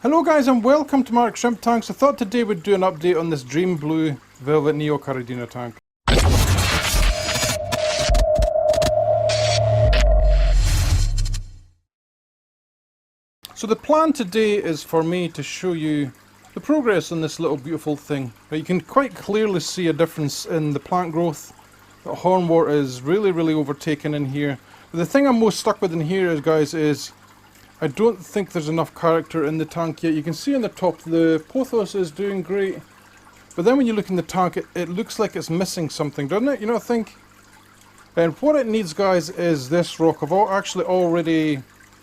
Hello guys and welcome to Mark's Shrimp Tanks. I thought today we'd do an update on this Dream Blue Velvet Neocaridina tank. So the plan today is for me to show you the progress on this little beautiful thing. You can quite clearly see a difference in the plant growth. The hornwort is really overtaken in here. But the thing I'm most stuck with in here is, guys, is I don't think there's enough character in the tank yet. You can see on the top the pothos is doing great, but then when you look in the tank it looks like it's missing something, doesn't it? You know, I think. And what it needs, guys, is this rock. I've actually already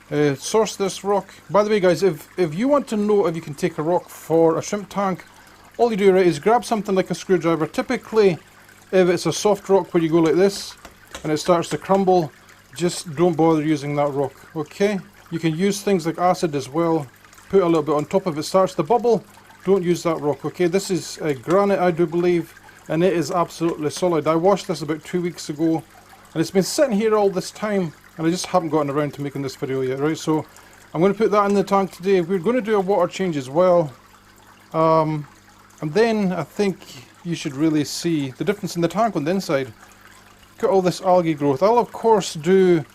sourced this rock. By the way, guys, if you want to know if you can take a rock for a shrimp tank, all you do, right, is grab something like a screwdriver. Typically, if it's a soft rock where you go like this and it starts to crumble, just don't bother using that rock, okay? You can use things like acid as well. Put a little bit on top. If it starts to bubble, don't use that rock, okay? This is granite, I do believe, and it is absolutely solid. I washed this about 2 weeks ago, and it's been sitting here all this time, and I just haven't gotten around to making this video yet, right? So I'm going to put that in the tank today. We're going to do a water change as well, and then I think you should really see the difference in the tank on the inside. Look at all this algae growth. I'll of course do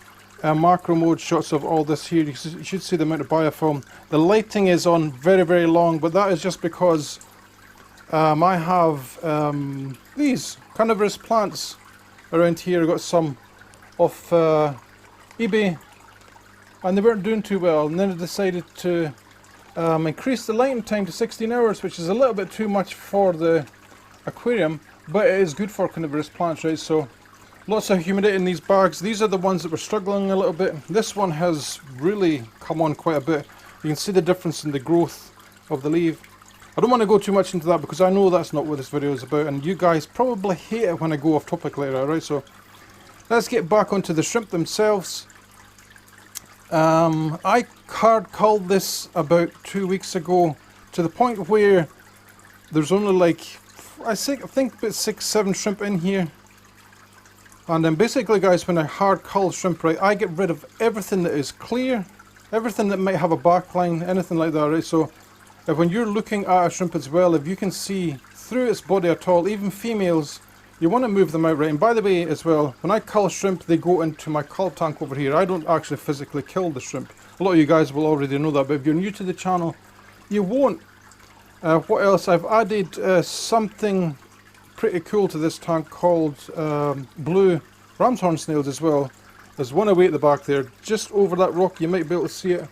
macro mode shots of all this here. You should see the amount of biofilm. The lighting is on very long, but that is just because I have these carnivorous plants around here. I got some off eBay and they weren't doing too well, and then I decided to increase the lighting time to 16 hours, which is a little bit too much for the aquarium, but it is good for carnivorous plants, right? So lots of humidity in these bags. These are the ones that were struggling a little bit. This one has really come on quite a bit. You can see the difference in the growth of the leaf. I don't want to go too much into that because I know that's not what this video is about, and you guys probably hate it when I go off topic like that, right? So let's get back onto the shrimp themselves. I hard culled this about 2 weeks ago to the point where there's only like, I think about 6-7 shrimp in here. And then basically, guys, when I hard cull shrimp, right, I get rid of everything that is clear, everything that might have a backline, anything like that, right? So if when you're looking at a shrimp as well, if you can see through its body at all, even females, you want to move them out, right? And by the way, as well, when I cull shrimp, they go into my cull tank over here. I don't actually physically kill the shrimp. A lot of you guys will already know that, but if you're new to the channel, you won't. What else? I've added something pretty cool to this tank called blue ram's horn snails as well. There's one away at the back there, just over that rock. You might be able to see it.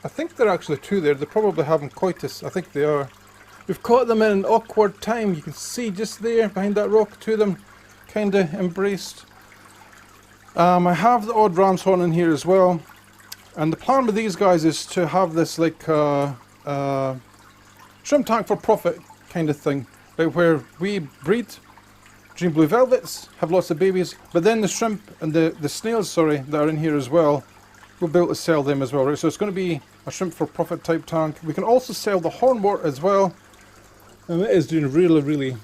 I think there are actually two there. They're probably having coitus. I think they are. We've caught them in an awkward time. You can see just there behind that rock, two of them kind of embraced. I have the odd ram's horn in here as well, and the plan with these guys is to have this like shrimp tank for profit kind of thing. Right, where we breed Dream Blue Velvets, have lots of babies, but then the shrimp and the snails, sorry, that are in here as well, we'll be able to sell them as well, right? So it's going to be a shrimp for profit type tank. We can also sell the hornwort as well, and it is doing really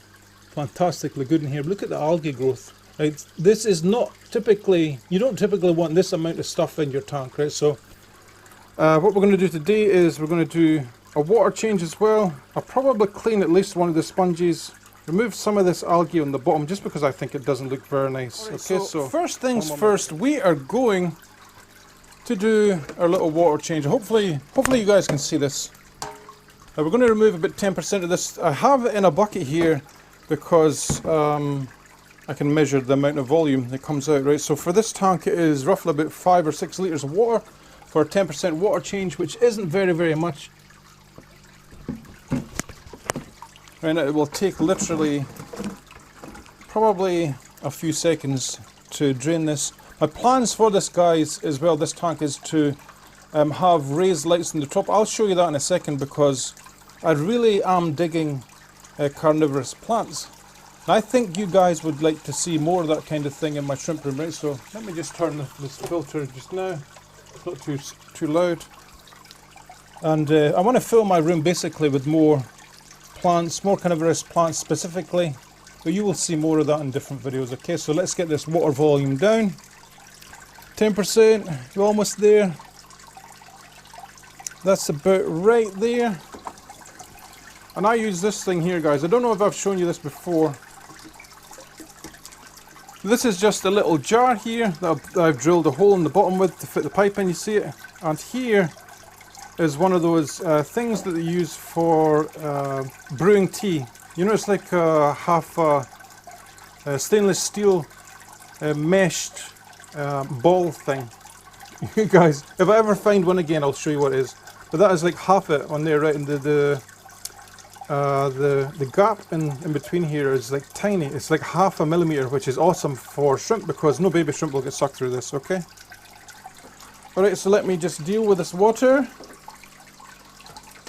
fantastically good in here. Look at the algae growth, right? This is not typically, you don't typically want this amount of stuff in your tank, right? So what we're going to do today is we're going to do a water change as well. I'll probably clean at least one of the sponges, remove some of this algae on the bottom just because I think it doesn't look very nice. Right, okay, so first things first, we are going to do our little water change. Hopefully you guys can see this. Now we're going to remove about 10% of this. I have it in a bucket here because I can measure the amount of volume that comes out, right? So for this tank it is roughly about 5 or 6 litres of water for a 10% water change, which isn't very much. And it will take literally probably a few seconds to drain this. My plans for this, guys, as well, this tank, is to have raised lights on the top. I'll show you that in a second because I really am digging carnivorous plants. And I think you guys would like to see more of that kind of thing in my shrimp room, right? So let me just turn this filter just now. It's not too loud. And I want to fill my room basically with more plants, more carnivorous plants specifically, but you will see more of that in different videos. Okay, so let's get this water volume down. 10%, we're almost there. That's about right there. And I use this thing here, guys. I don't know if I've shown you this before. This is just a little jar here that I've drilled a hole in the bottom with to fit the pipe in, you see it? And here is one of those things that they use for brewing tea. You know, it's like half stainless steel meshed ball thing. You guys, if I ever find one again, I'll show you what it is. But that is like half it on there, right? And the gap in between here is like tiny. It's like 0.5 millimeter, which is awesome for shrimp because no baby shrimp will get sucked through this, okay? Alright, so let me just deal with this water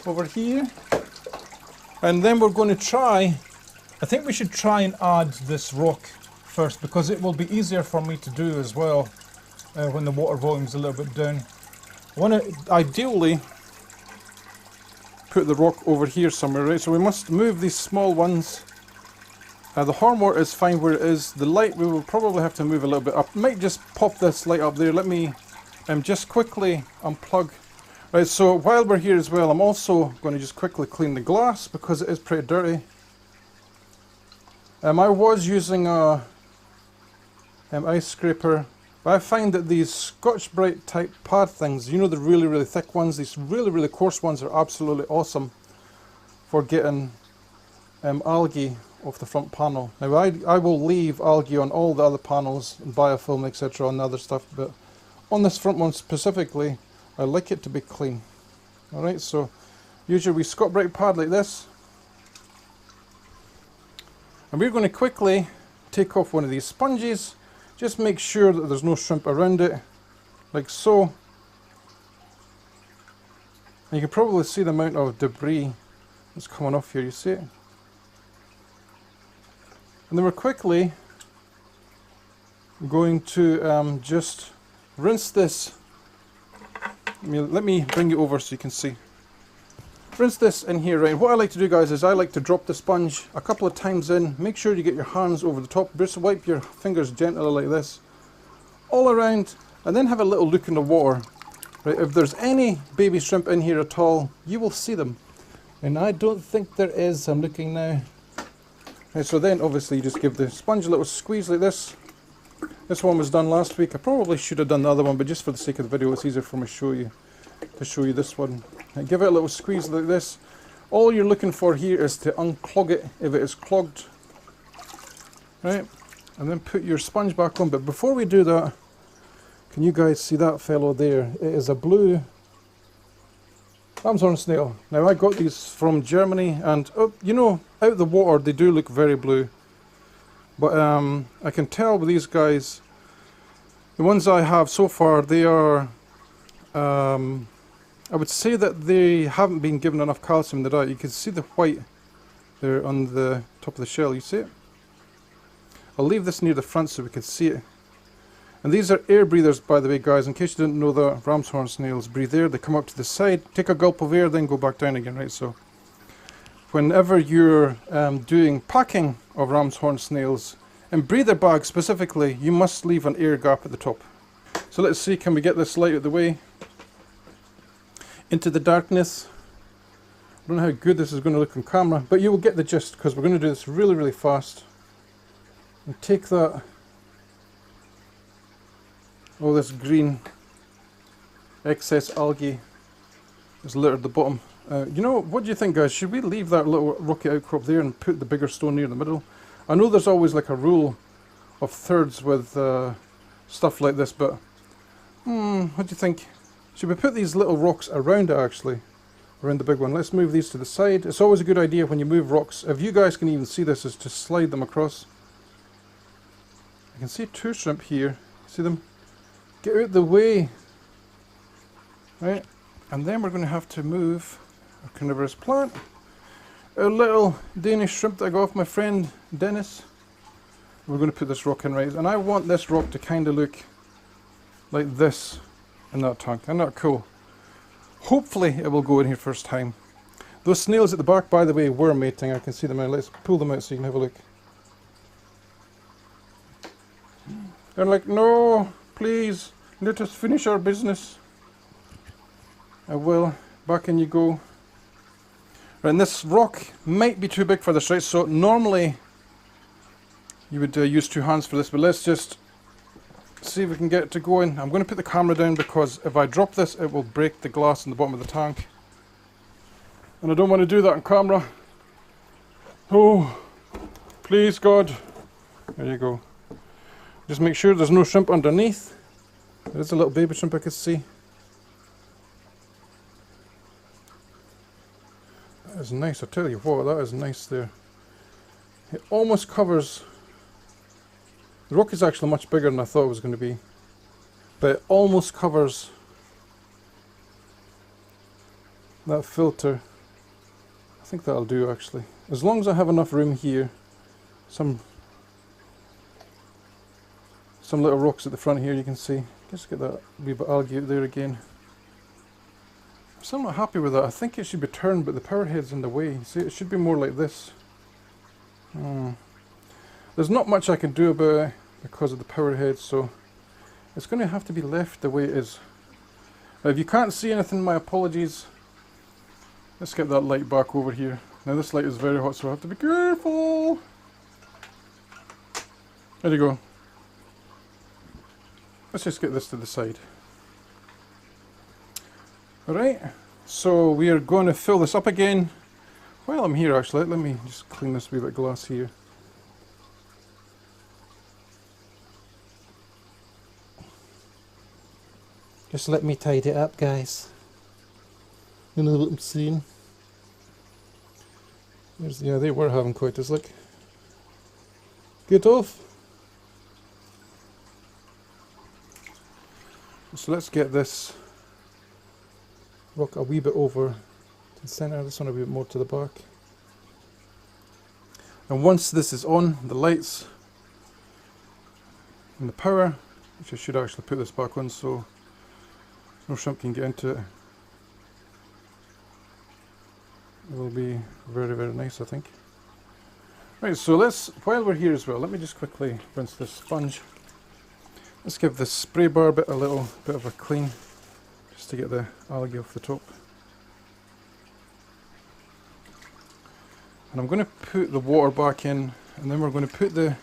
over here. And then we're going to try, I think we should try and add this rock first because it will be easier for me to do as well when the water volume is a little bit down. I want to ideally put the rock over here somewhere, right? So we must move these small ones. The hornwort is fine where it is. The light we will probably have to move a little bit up. Might just pop this light up there. Let me just quickly unplug. Right, so while we're here as well, I'm also going to just quickly clean the glass because it is pretty dirty. I was using a ice scraper. But I find that these Scotch-Brite type pad things, you know, the really, really thick ones, these really, really coarse ones are absolutely awesome for getting algae off the front panel. Now I will leave algae on all the other panels, biofilm, etc. on the other stuff, but on this front one specifically, I like it to be clean. Alright, so usually we Scotch-Brite pad like this. And we're going to quickly take off one of these sponges. Just make sure that there's no shrimp around it, like so. And you can probably see the amount of debris that's coming off here, you see it? And then we're quickly going to just rinse this. Let me bring it over so you can see. Rinse this in here, right? What I like to do, guys, is I like to drop the sponge a couple of times in. Make sure you get your hands over the top. Just wipe your fingers gently like this, all around, and then have a little look in the water. Right? If there's any baby shrimp in here at all, you will see them. And I don't think there is. I'm looking now. Right, so then, obviously, you just give the sponge a little squeeze like this. This one was done last week. I probably should have done the other one, but just for the sake of the video, it's easier for me to show you this one. And give it a little squeeze like this. All you're looking for here is to unclog it if it is clogged. Right? And then put your sponge back on. But before we do that, can you guys see that fellow there? It is a blue ramshorn snail. Now I got these from Germany, and you know, out of the water they do look very blue. But I can tell with these guys, the ones I have so far, they are I would say that they haven't been given enough calcium in the diet. You can see the white there on the top of the shell, you see it? I'll leave this near the front so we can see it. And these are air breathers, by the way, guys. In case you didn't know that, ramshorn snails breathe air. They come up to the side, take a gulp of air, then go back down again, right? So whenever you're doing packing of ramshorn snails, in breather bags specifically, you must leave an air gap at the top. So let's see, can we get this light out of the way? Into the darkness. I don't know how good this is going to look on camera, but you will get the gist because we're going to do this really, really fast. And take that, all this green excess algae is littered at the bottom. You know, what do you think, guys? Should we leave that little rocky outcrop there and put the bigger stone near the middle? I know there's always like a rule of thirds with stuff like this, but what do you think? Should we put these little rocks around it, actually? Around the big one. Let's move these to the side. It's always a good idea when you move rocks, if you guys can even see this, is to slide them across. I can see two shrimp here. See them? Get out the way. Right? And then we're going to have to move our carnivorous plant. A little Danish shrimp that I got off my friend Dennis. We're going to put this rock in, right? And I want this rock to kind of look like this in that tank. Isn't that cool? Hopefully it will go in here first time. Those snails at the back, by the way, were mating. I can see them now. Let's pull them out so you can have a look. They're like, no, please, let us finish our business. I will. back in you go. Right, and this rock might be too big for this, right? So normally you would use 2 hands for this, but let's just see if we can get it to go in. I'm going to put the camera down because if I drop this, it will break the glass in the bottom of the tank. And I don't want to do that on camera. Oh, please God. There you go. Just make sure there's no shrimp underneath. There is a little baby shrimp I can see. That is nice, I tell you what, that is nice there. It almost covers. The rock is actually much bigger than I thought it was going to be. But it almost covers that filter. I think that'll do actually. As long as I have enough room here. Some little rocks at the front here you can see. Just get that wee bit algae out there again. I'm still not happy with that. I think it should be turned, but the power head's in the way. See, it should be more like this. There's not much I can do about it because of the power head, so it's going to have to be left the way it is. Now, if you can't see anything, my apologies. Let's get that light back over here. Now this light is very hot, so I have to be careful. There you go. Let's just get this to the side. Alright, so we are going to fill this up again. While I'm here actually, let me just clean this wee bit of glass here. Just let me tidy it up, guys. You know what I'm saying? Yeah, they were having quite a slick. Get off. So let's get this rock a wee bit over to the centre, this one a wee bit more to the back. And once this is on, the lights and the power, which I should actually put this back on so no shrimp can get into it. It will be very, very nice, I think. Right, so let's, while we're here as well, let me just quickly rinse this sponge. Let's give this spray bar bit a little bit of a clean, just to get the algae off the top. And I'm going to put the water back in, and then we're going to put the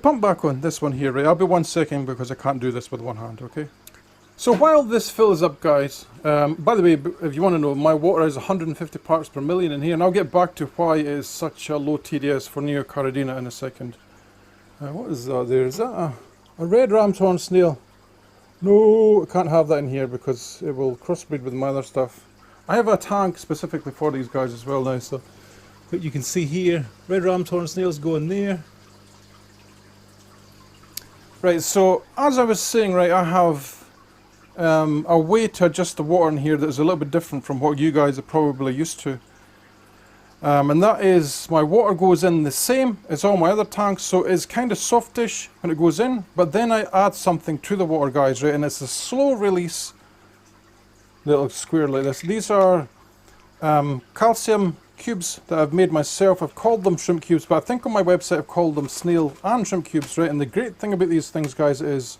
pump back on, this one here, right? I'll be 1 second because I can't do this with one hand, okay? So while this fills up, guys, by the way, if you want to know, my water is 150 parts per million in here, and I'll get back to why it is such a low TDS for Neocaridina in a second. What is that there? Is that a red ram's horn snail? No, I can't have that in here because it will crossbreed with my other stuff. I have a tank specifically for these guys as well now, so But you can see here, red ram's horn snails going there. right, so as I was saying, right, I have a way to adjust the water in here that is a little bit different from what you guys are probably used to. And that is, my water goes in the same as all my other tanks, so it's kind of softish when it goes in, but then I add something to the water, guys, right, and it's a slow release little square like this. These are calcium cubes that I've made myself. I've called them shrimp cubes, but I think on my website I've called them snail and shrimp cubes, right, and the great thing about these things, guys, is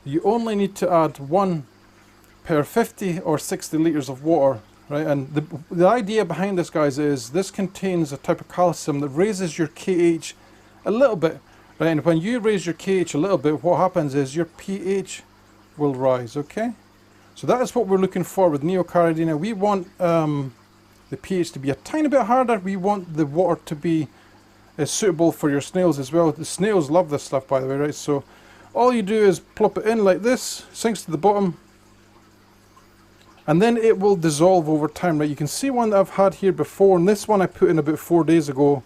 you only need to add 1 per 50 or 60 litres of water. Right, and the idea behind this, guys, is this contains a type of calcium that raises your KH a little bit, right? And when you raise your KH a little bit, what happens is your pH will rise, okay? So that is what we're looking for with Neocaridina. We want the pH to be a tiny bit harder. We want the water to be suitable for your snails as well. The snails love this stuff, by the way, right? So all you do is plop it in like this, sinks to the bottom, and then it will dissolve over time, right? You can see one that I've had here before, and this one I put in about 4 days ago.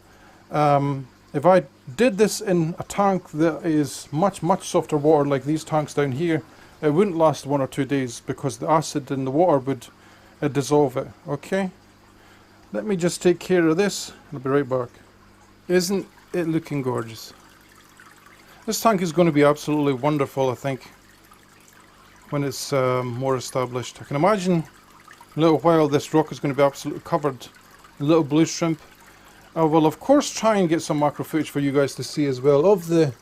If I did this in a tank that is much, much softer water like these tanks down here, it wouldn't last 1 or 2 days because the acid in the water would dissolve it, okay? Let me just take care of this, and I'll be right back. Isn't it looking gorgeous? This tank is going to be absolutely wonderful, I think, when it's more established. I can imagine in a little while this rock is going to be absolutely covered in little blue shrimp. I will of course try and get some macro footage for you guys to see as well of the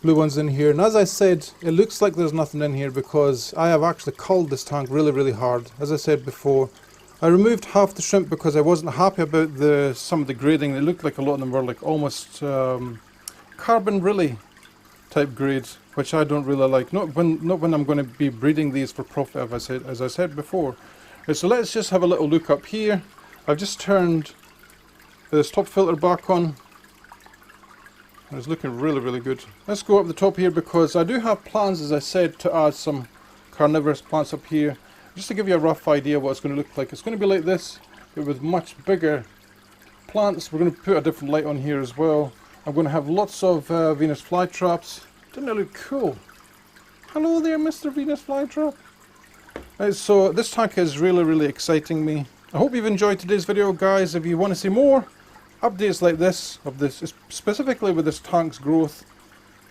blue ones in here. And as I said, it looks like there's nothing in here because I have actually culled this tank really hard. As I said before, I removed half the shrimp because I wasn't happy about some of the grading. It looked like a lot of them were like almost carbon really type grades, which I don't really like. Not when I'm going to be breeding these for profit, as I said before. Right, so let's just have a little look up here. I've just turned this top filter back on. It's looking really good. Let's go up the top here because I do have plans, as I said, to add some carnivorous plants up here. Just to give you a rough idea what it's going to look like. It's going to be like this, but with much bigger plants. We're going to put a different light on here as well. I'm going to have lots of Venus flytraps. Doesn't it look cool? Hello there, Mr. Venus flytrap. Right, so this tank is really exciting me. I hope you've enjoyed today's video, guys. If you want to see more updates like this, specifically with this tank's growth,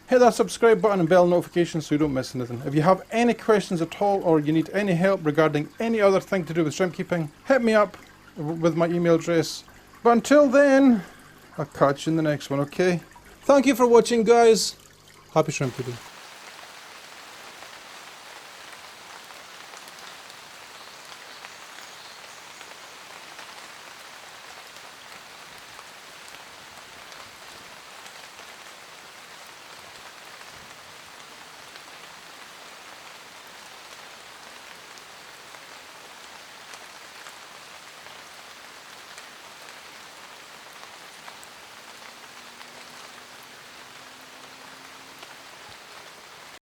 hit that subscribe button and bell notification so you don't miss anything. If you have any questions at all or you need any help regarding any other thing to do with shrimp keeping, hit me up with my email address. But until then, I'll catch you in the next one, okay? Thank you for watching, guys. Happy shrimp keeping.